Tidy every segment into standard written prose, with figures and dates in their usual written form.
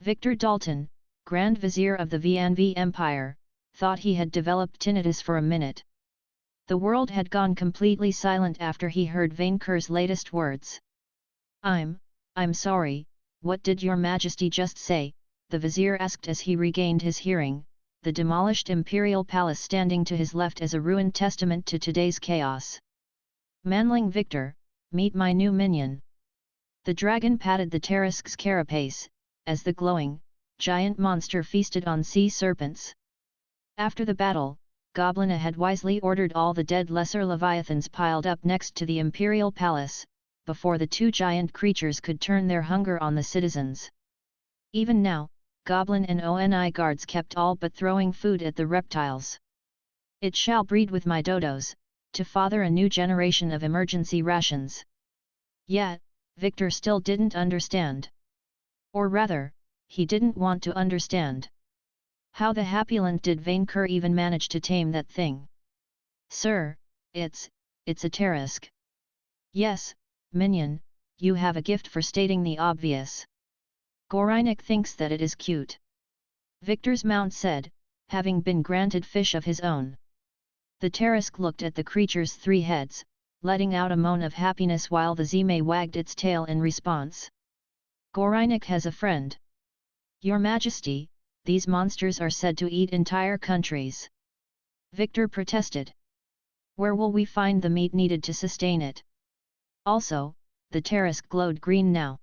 Victor Dalton, Grand Vizier of the VNV Empire, thought he had developed tinnitus for a minute. The world had gone completely silent after he heard Vainqueur's latest words. I'm sorry, what did your majesty just say?" the vizier asked as he regained his hearing, the demolished imperial palace standing to his left as a ruined testament to today's chaos. "Manling Victor, meet my new minion." The dragon patted the Tarrasque's carapace, as the glowing, giant monster feasted on sea serpents. After the battle, Goblina had wisely ordered all the dead lesser leviathans piled up next to the imperial palace, before the two giant creatures could turn their hunger on the citizens. Even now, Goblin and ONI guards kept all but throwing food at the reptiles. "It shall breed with my dodos, to father a new generation of emergency rations." Yet, Victor still didn't understand. Or rather, he didn't want to understand. How the happyland did Vainqueur even manage to tame that thing? "Sir, it's a Tarrasque." "Yes, minion, you have a gift for stating the obvious. Gorinek thinks that it is cute." Victor's mount said, having been granted fish of his own. The Tarrasque looked at the creature's three heads, letting out a moan of happiness while the Zime wagged its tail in response. "Gorinek has a friend." "Your Majesty, these monsters are said to eat entire countries." Victor protested. "Where will we find the meat needed to sustain it?" Also, the Tarrasque glowed green now.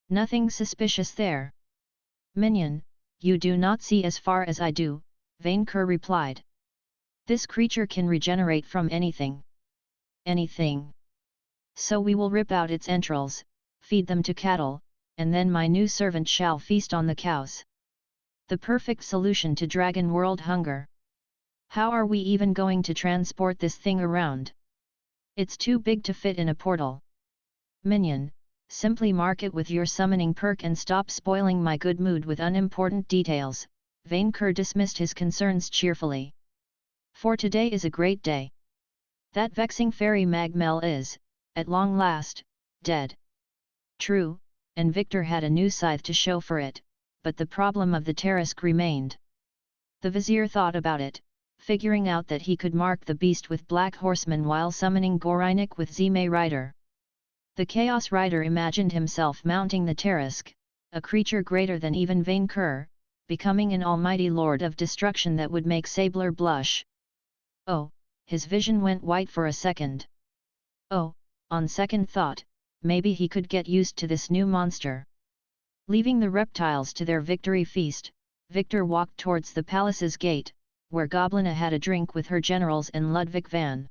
"Nothing suspicious there." "Minion, you do not see as far as I do," Vainqueur replied. "This creature can regenerate from anything." "Anything? So we will rip out its entrails, feed them to cattle, and then my new servant shall feast on the cows. The perfect solution to dragon world hunger. How are we even going to transport this thing around? It's too big to fit in a portal." "Minion, simply mark it with your summoning perk and stop spoiling my good mood with unimportant details," Vainqueur dismissed his concerns cheerfully. "For today is a great day. That vexing fairy Magmel is, at long last, dead." True, and Victor had a new scythe to show for it, but the problem of the Tarrasque remained. The vizier thought about it, figuring out that he could mark the beast with Black Horseman while summoning Gorinek with Zime Rider. The Chaos Rider imagined himself mounting the Tarrasque, a creature greater than even Vainqueur, becoming an almighty lord of destruction that would make Sabler blush. Oh, his vision went white for a second. Oh, on second thought, maybe he could get used to this new monster. Leaving the reptiles to their victory feast, Victor walked towards the palace's gate, where Goblina had a drink with her generals and Ludwig van.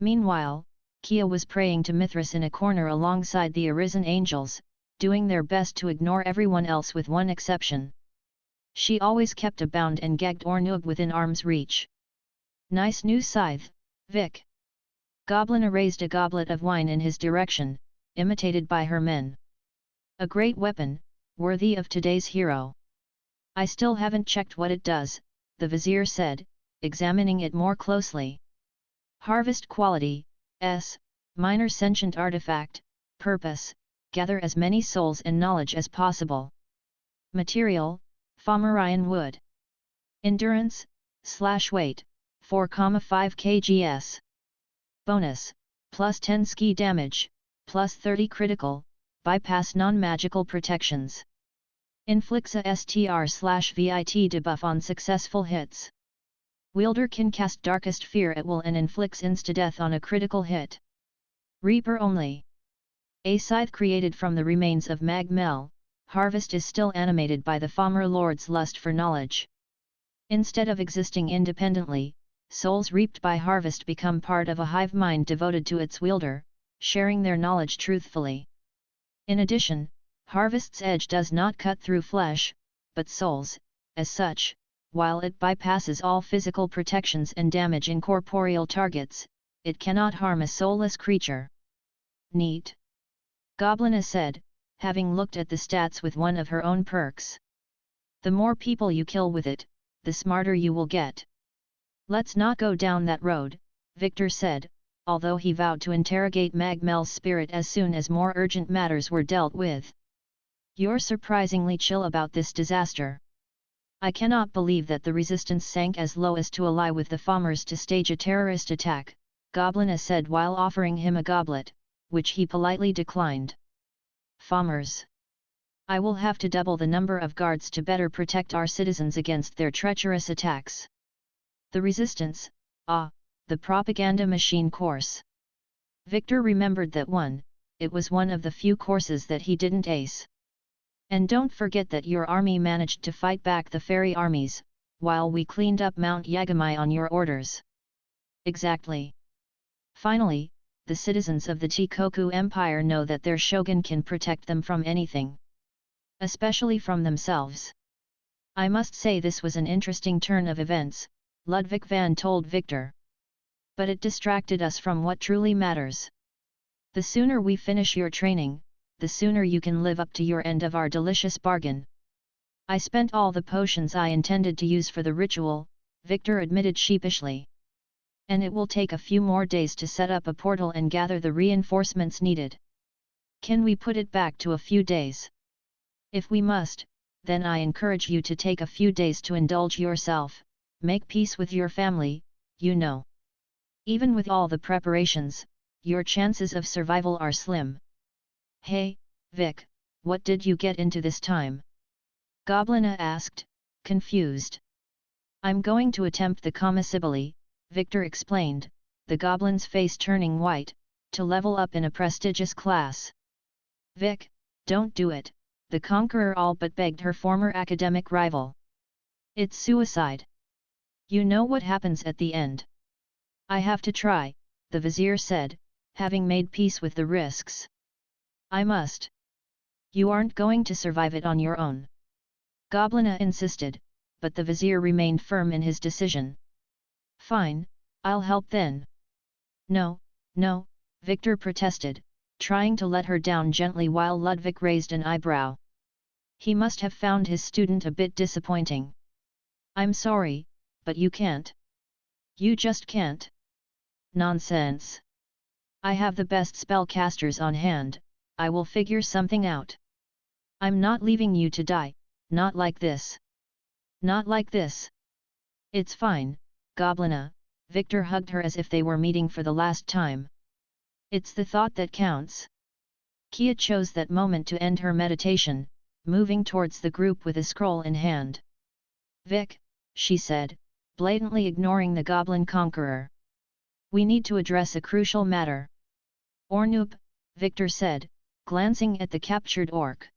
Meanwhile, Kia was praying to Mithras in a corner alongside the Arisen angels, doing their best to ignore everyone else with one exception. She always kept a bound and gagged Ornug within arm's reach. "Nice new scythe, Vic." Goblina raised a goblet of wine in his direction, imitated by her men. "A great weapon, worthy of today's hero." "I still haven't checked what it does," the vizier said, examining it more closely. "Harvest quality, S, minor sentient artifact, purpose, gather as many souls and knowledge as possible. Material, Fomorian wood. Endurance, /weight, 4,5 kgs. Bonus, plus 10 ski damage, plus 30 critical, bypass non-magical protections. Inflicts a STR/VIT debuff on successful hits. Wielder can cast Darkest Fear at will and inflicts insta-death on a critical hit. Reaper only. A scythe created from the remains of Magmel, Harvest is still animated by the Fomor Lord's lust for knowledge. Instead of existing independently, souls reaped by Harvest become part of a hive mind devoted to its wielder, sharing their knowledge truthfully. In addition, Harvest's edge does not cut through flesh, but souls. As such, while it bypasses all physical protections and damage incorporeal targets, it cannot harm a soulless creature. Neat. Goblina said, having looked at the stats with one of her own perks. The more people you kill with it, the smarter you will get. Let's not go down that road, Victor said, although he vowed to interrogate Magmel's spirit as soon as more urgent matters were dealt with. You're surprisingly chill about this disaster. I cannot believe that the resistance sank as low as to ally with the farmers to stage a terrorist attack, Goblina said while offering him a goblet, which he politely declined. Farmers. I will have to double the number of guards to better protect our citizens against their treacherous attacks. The resistance, the propaganda machine course. Victor remembered that it was one of the few courses that he didn't ace. And don't forget that your army managed to fight back the fairy armies, while we cleaned up Mount Yagamai on your orders. Exactly. Finally, the citizens of the Chikoku Empire know that their shogun can protect them from anything. Especially from themselves. I must say this was an interesting turn of events, Ludwig van told Victor. But it distracted us from what truly matters. The sooner we finish your training, the sooner you can live up to your end of our delicious bargain. I spent all the potions I intended to use for the ritual, Victor admitted sheepishly. And it will take a few more days to set up a portal and gather the reinforcements needed. Can we put it back to a few days? If we must, then I encourage you to take a few days to indulge yourself, make peace with your family, you know. Even with all the preparations, your chances of survival are slim. Hey, Vic, what did you get into this time? Goblina asked, confused. I'm going to attempt the Commisibili, Victor explained, the goblin's face turning white, to level up in a prestigious class. Vic, don't do it, the conqueror all but begged her former academic rival. It's suicide. You know what happens at the end. I have to try, the vizier said, having made peace with the risks. I must. You aren't going to survive it on your own. Goblina insisted, but the vizier remained firm in his decision. Fine, I'll help then. No, Victor protested, trying to let her down gently while Ludwig raised an eyebrow. He must have found his student a bit disappointing. I'm sorry, but you can't. You just can't. Nonsense. I have the best spellcasters on hand, I will figure something out. I'm not leaving you to die, not like this. Not like this. It's fine, Goblina, Victor hugged her as if they were meeting for the last time. It's the thought that counts. Kia chose that moment to end her meditation, moving towards the group with a scroll in hand. Vic, she said, blatantly ignoring the goblin conqueror. We need to address a crucial matter. Ornoob, Victor said, glancing at the captured orc.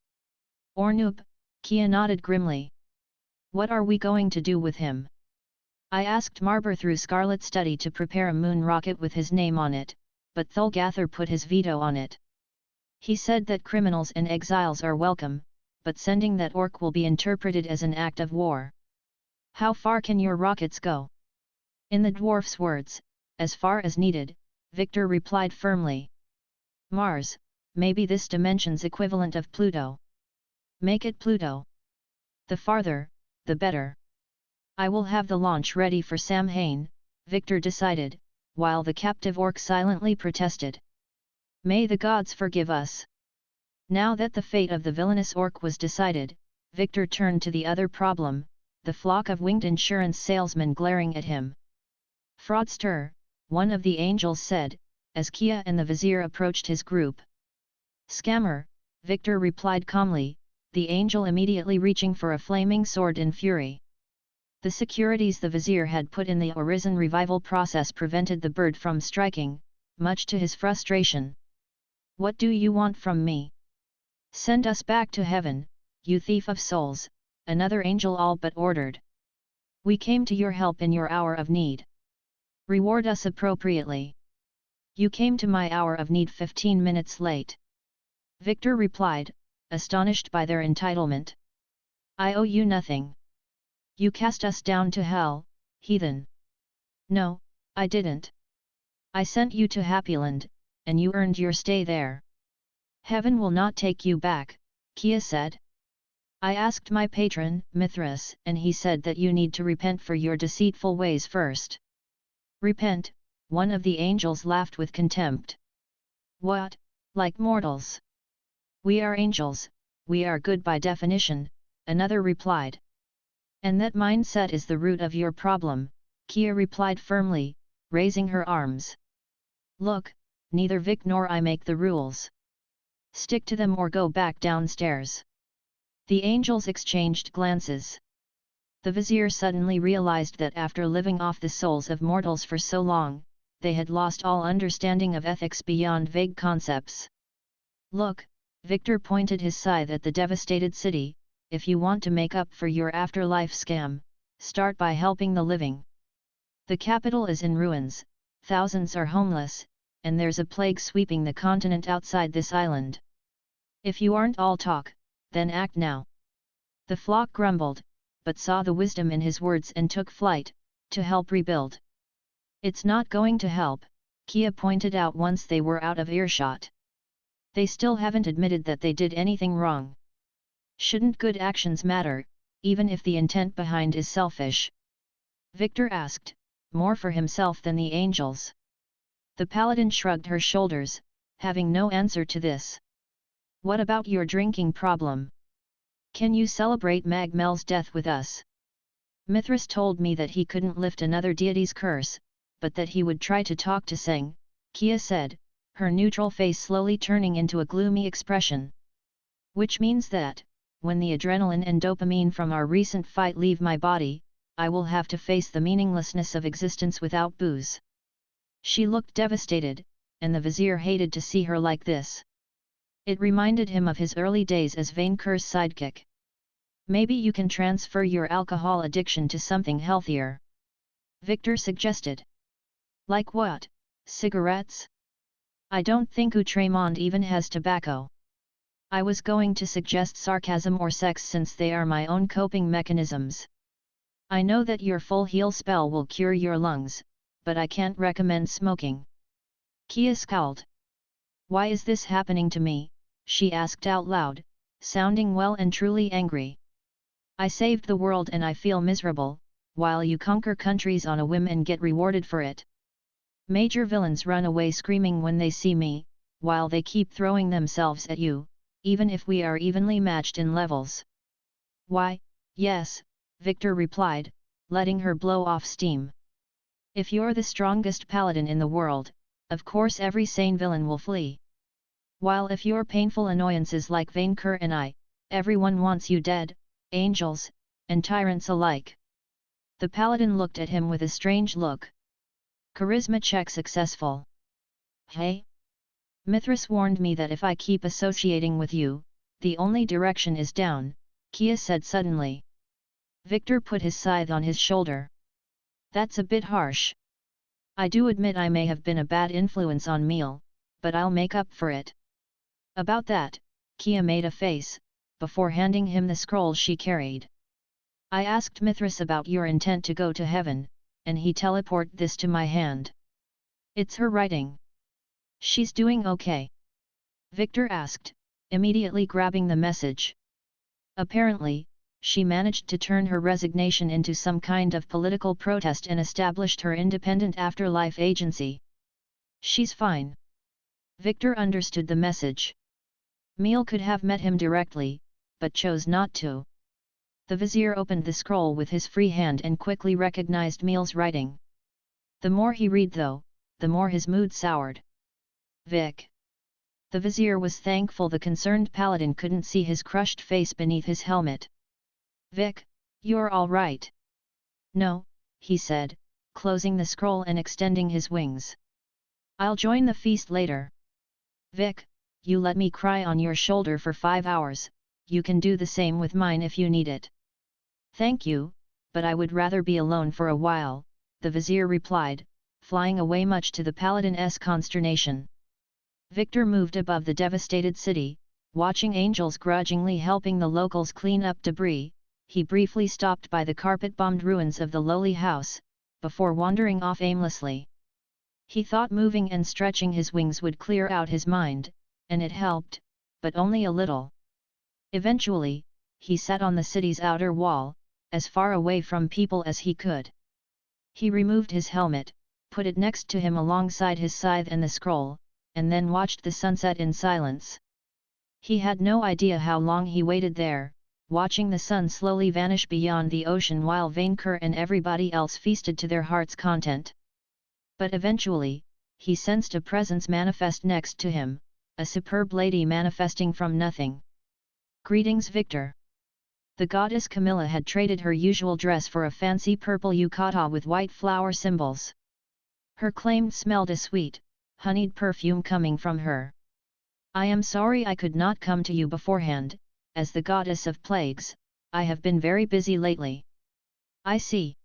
Ornoob, Kia nodded grimly. What are we going to do with him? I asked Marber through Scarlet Study to prepare a moon rocket with his name on it, but Thulgather put his veto on it. He said that criminals and exiles are welcome, but sending that orc will be interpreted as an act of war. How far can your rockets go? In the dwarf's words, as far as needed, Victor replied firmly. Mars, maybe this dimension's equivalent of Pluto. Make it Pluto. The farther, the better. I will have the launch ready for Samhain, Victor decided, while the captive orc silently protested. May the gods forgive us. Now that the fate of the villainous orc was decided, Victor turned to the other problem, the flock of winged insurance salesmen glaring at him. Fraudster, one of the angels said, as Kia and the vizier approached his group. Scammer, Victor replied calmly, the angel immediately reaching for a flaming sword in fury. The securities the vizier had put in the Arisen revival process prevented the bird from striking, much to his frustration. What do you want from me? Send us back to heaven, you thief of souls, another angel all but ordered. We came to your help in your hour of need. Reward us appropriately. You came to my hour of need 15 minutes late. Victor replied, astonished by their entitlement. I owe you nothing. You cast us down to hell, heathen. No, I didn't. I sent you to Happyland, and you earned your stay there. Heaven will not take you back, Kia said. I asked my patron, Mithras, and he said that you need to repent for your deceitful ways first. Repent, one of the angels laughed with contempt. What, like mortals? We are angels, we are good by definition, another replied. And that mindset is the root of your problem, Kia replied firmly, raising her arms. Look, neither Vic nor I make the rules. Stick to them or go back downstairs. The angels exchanged glances. The vizier suddenly realized that after living off the souls of mortals for so long, they had lost all understanding of ethics beyond vague concepts. Look, Victor pointed his scythe at the devastated city, if you want to make up for your afterlife scam, start by helping the living. The capital is in ruins, thousands are homeless, and there's a plague sweeping the continent outside this island. If you aren't all talk, then act now. The flock grumbled, but saw the wisdom in his words and took flight, to help rebuild. It's not going to help, Kia pointed out once they were out of earshot. They still haven't admitted that they did anything wrong. Shouldn't good actions matter, even if the intent behind is selfish? Victor asked, more for himself than the angels. The paladin shrugged her shoulders, having no answer to this. What about your drinking problem? Can you celebrate Magmel's death with us? Mithras told me that he couldn't lift another deity's curse, but that he would try to talk to Seng, Kia said, her neutral face slowly turning into a gloomy expression. Which means that, when the adrenaline and dopamine from our recent fight leave my body, I will have to face the meaninglessness of existence without booze. She looked devastated, and the vizier hated to see her like this. It reminded him of his early days as Vainqueur's sidekick. Maybe you can transfer your alcohol addiction to something healthier. Victor suggested. Like what, cigarettes? I don't think Outremont even has tobacco. I was going to suggest sarcasm or sex since they are my own coping mechanisms. I know that your full heal spell will cure your lungs, but I can't recommend smoking. Kia scowled. Why is this happening to me? She asked out loud, sounding well and truly angry. I saved the world and I feel miserable, while you conquer countries on a whim and get rewarded for it. Major villains run away screaming when they see me, while they keep throwing themselves at you, even if we are evenly matched in levels. Why, yes, Victor replied, letting her blow off steam. If you're the strongest paladin in the world, of course every sane villain will flee. While if you're painful annoyances like Vainqueur and I, everyone wants you dead, angels, and tyrants alike. The paladin looked at him with a strange look. Charisma check successful. Hey? Mithras warned me that if I keep associating with you, the only direction is down, Kia said suddenly. Victor put his scythe on his shoulder. That's a bit harsh. I do admit I may have been a bad influence on Meal, but I'll make up for it. About that, Kia made a face, before handing him the scroll she carried. I asked Mithras about your intent to go to heaven, and he teleported this to my hand. It's her writing. She's doing okay? Victor asked, immediately grabbing the message. Apparently, she managed to turn her resignation into some kind of political protest and established her independent afterlife agency. She's fine. Victor understood the message. Meal could have met him directly, but chose not to. The vizier opened the scroll with his free hand and quickly recognized Meal's writing. The more he read though, the more his mood soured. Vic. The vizier was thankful the concerned paladin couldn't see his crushed face beneath his helmet. Vic, you're all right. No, he said, closing the scroll and extending his wings. I'll join the feast later. Vic, you let me cry on your shoulder for 5 hours, you can do the same with mine if you need it. Thank you, but I would rather be alone for a while, the vizier replied, flying away much to the paladin's consternation. Victor moved above the devastated city, watching angels grudgingly helping the locals clean up debris. He briefly stopped by the carpet-bombed ruins of the lowly house, before wandering off aimlessly. He thought moving and stretching his wings would clear out his mind, and it helped, but only a little. Eventually, he sat on the city's outer wall, as far away from people as he could. He removed his helmet, put it next to him alongside his scythe and the scroll, and then watched the sunset in silence. He had no idea how long he waited there, watching the sun slowly vanish beyond the ocean while Vainqueur and everybody else feasted to their heart's content. But eventually, he sensed a presence manifest next to him, a superb lady manifesting from nothing. "Greetings, Victor." The goddess Camilla had traded her usual dress for a fancy purple yukata with white flower symbols. Her claim smelled a sweet, honeyed perfume coming from her. "I am sorry I could not come to you beforehand, as the goddess of plagues, I have been very busy lately." "I see.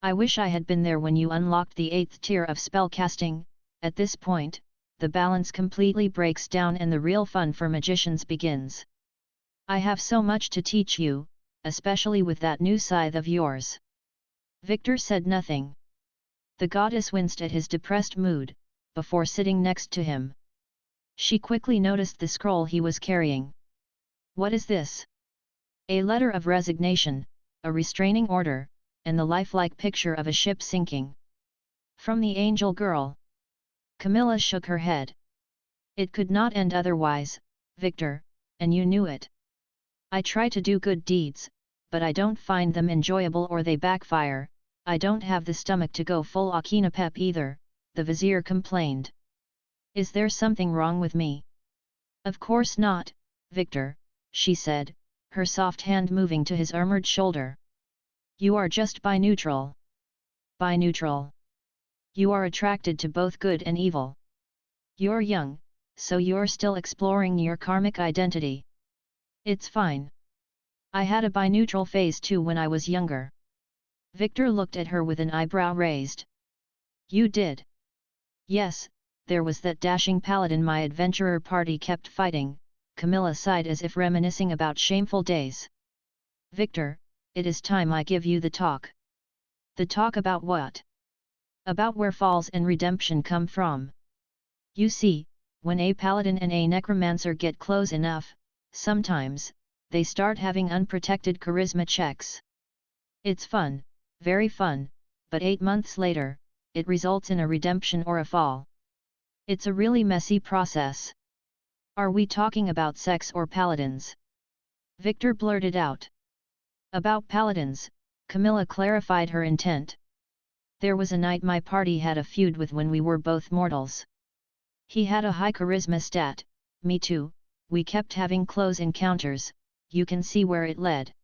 I wish I had been there when you unlocked the 8th tier of spellcasting." At this point, the balance completely breaks down and the real fun for magicians begins. "I have so much to teach you, especially with that new scythe of yours." Victor said nothing. The goddess winced at his depressed mood, before sitting next to him. She quickly noticed the scroll he was carrying. "What is this?" "A letter of resignation, a restraining order, and the lifelike picture of a ship sinking." "From the angel girl." Camilla shook her head. "It could not end otherwise, Victor, and you knew it." "I try to do good deeds, but I don't find them enjoyable or they backfire. I don't have the stomach to go full Akinapep either," the vizier complained. "Is there something wrong with me?" "Of course not, Victor," she said, her soft hand moving to his armored shoulder. "You are just bi-neutral." "Bi-neutral? You are attracted to both good and evil. You're young, so you're still exploring your karmic identity. It's fine. I had a bi-neutral phase too when I was younger." Victor looked at her with an eyebrow raised. "You did?" "Yes, there was that dashing paladin my adventurer party kept fighting." Camilla sighed as if reminiscing about shameful days. "Victor, it is time I give you the talk." "The talk about what?" "About where falls and redemption come from. You see, when a paladin and a necromancer get close enough, sometimes, they start having unprotected charisma checks. It's fun, very fun, but 8 months later, it results in a redemption or a fall. It's a really messy process." "Are we talking about sex or paladins?" Victor blurted out. "About paladins," Camilla clarified her intent. "There was a knight my party had a feud with when we were both mortals. He had a high charisma stat, me too, we kept having close encounters, you can see where it led.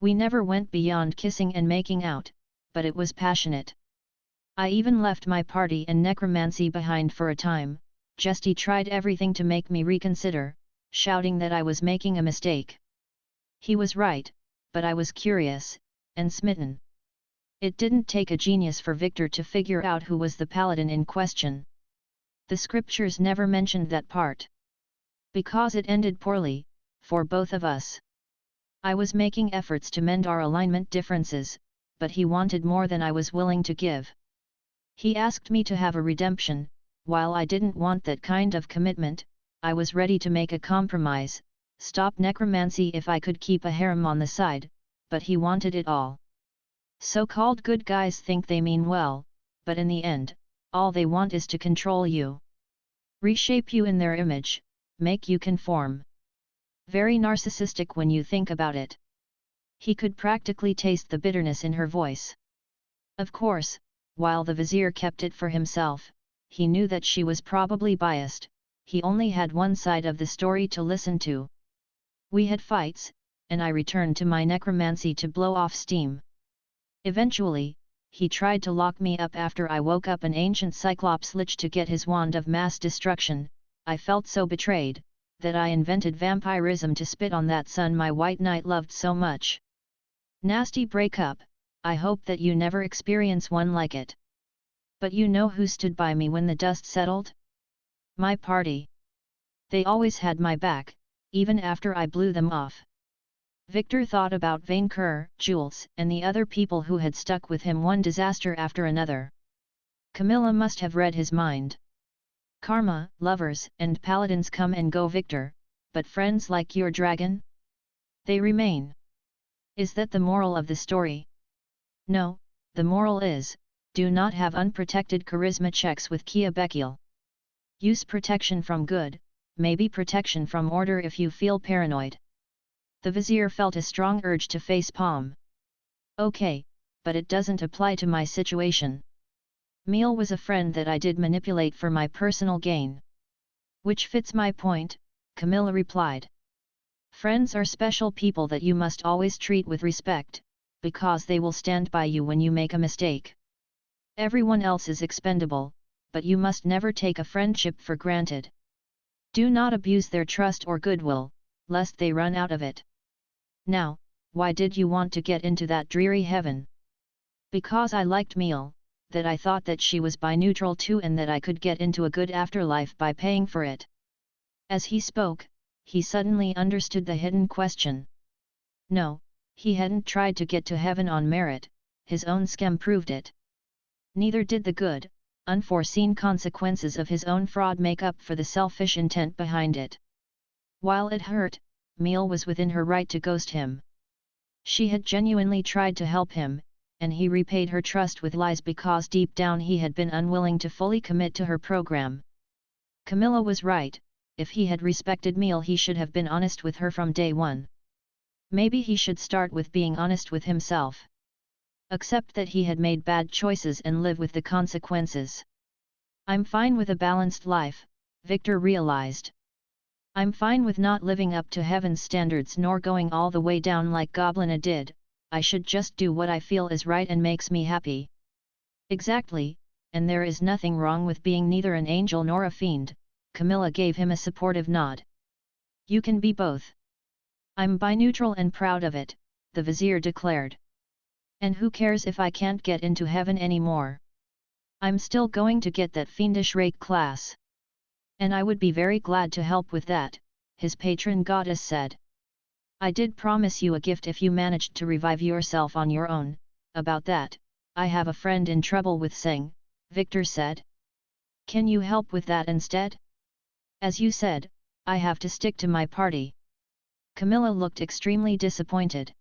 We never went beyond kissing and making out, but it was passionate. I even left my party and necromancy behind for a time, just he tried everything to make me reconsider, shouting that I was making a mistake. He was right, but I was curious, and smitten." It didn't take a genius for Victor to figure out who was the paladin in question. The scriptures never mentioned that part. "Because it ended poorly, for both of us. I was making efforts to mend our alignment differences, but he wanted more than I was willing to give. He asked me to have a redemption, while I didn't want that kind of commitment. I was ready to make a compromise, stop necromancy if I could keep a harem on the side, but he wanted it all. So-called good guys think they mean well, but in the end, all they want is to control you. Reshape you in their image, make you conform. Very narcissistic when you think about it." He could practically taste the bitterness in her voice. Of course, while the vizier kept it for himself, he knew that she was probably biased. He only had one side of the story to listen to. "We had fights, and I returned to my necromancy to blow off steam. Eventually, he tried to lock me up after I woke up an ancient Cyclops lich to get his wand of mass destruction. I felt so betrayed, that I invented vampirism to spit on that son my white knight loved so much. Nasty breakup, I hope that you never experience one like it. But you know who stood by me when the dust settled? My party. They always had my back, even after I blew them off." Victor thought about Vainqueur, Jules, and the other people who had stuck with him one disaster after another. Camilla must have read his mind. "Karma, lovers and paladins come and go, Victor, but friends like your dragon? They remain. Is that the moral of the story?" "No, the moral is, do not have unprotected charisma checks with Kia Bekil. Use protection from good, maybe protection from order if you feel paranoid. The vizier felt a strong urge to face palm. Okay, but it doesn't apply to my situation. Meal was a friend that I did manipulate for my personal gain. Which fits my point, Camilla replied. Friends are special people that you must always treat with respect, because they will stand by you when you make a mistake. Everyone else is expendable, but you must never take a friendship for granted. Do not abuse their trust or goodwill, lest they run out of it. Now, why did you want to get into that dreary heaven? Because I liked Meal, that I thought that she was bi-neutral too and that I could get into a good afterlife by paying for it. As he spoke, he suddenly understood the hidden question. No, he hadn't tried to get to heaven on merit, his own scam proved it. Neither did the good, unforeseen consequences of his own fraud make up for the selfish intent behind it. While it hurt, Meal was within her right to ghost him. She had genuinely tried to help him, and he repaid her trust with lies because deep down he had been unwilling to fully commit to her program. Camilla was right, if he had respected Meal he should have been honest with her from day one. Maybe he should start with being honest with himself. Accept that he had made bad choices and live with the consequences. I'm fine with a balanced life, Victor realized. I'm fine with not living up to heaven's standards nor going all the way down like Goblina did, I should just do what I feel is right and makes me happy. Exactly, and there is nothing wrong with being neither an angel nor a fiend, Camilla gave him a supportive nod. You can be both. I'm bi-neutral and proud of it, the vizier declared. And who cares if I can't get into heaven anymore? I'm still going to get that fiendish rake class. And I would be very glad to help with that, his patron goddess said. I did promise you a gift if you managed to revive yourself on your own. About that, I have a friend in trouble with Sing, Victor said. Can you help with that instead? As you said, I have to stick to my party. Camilla looked extremely disappointed.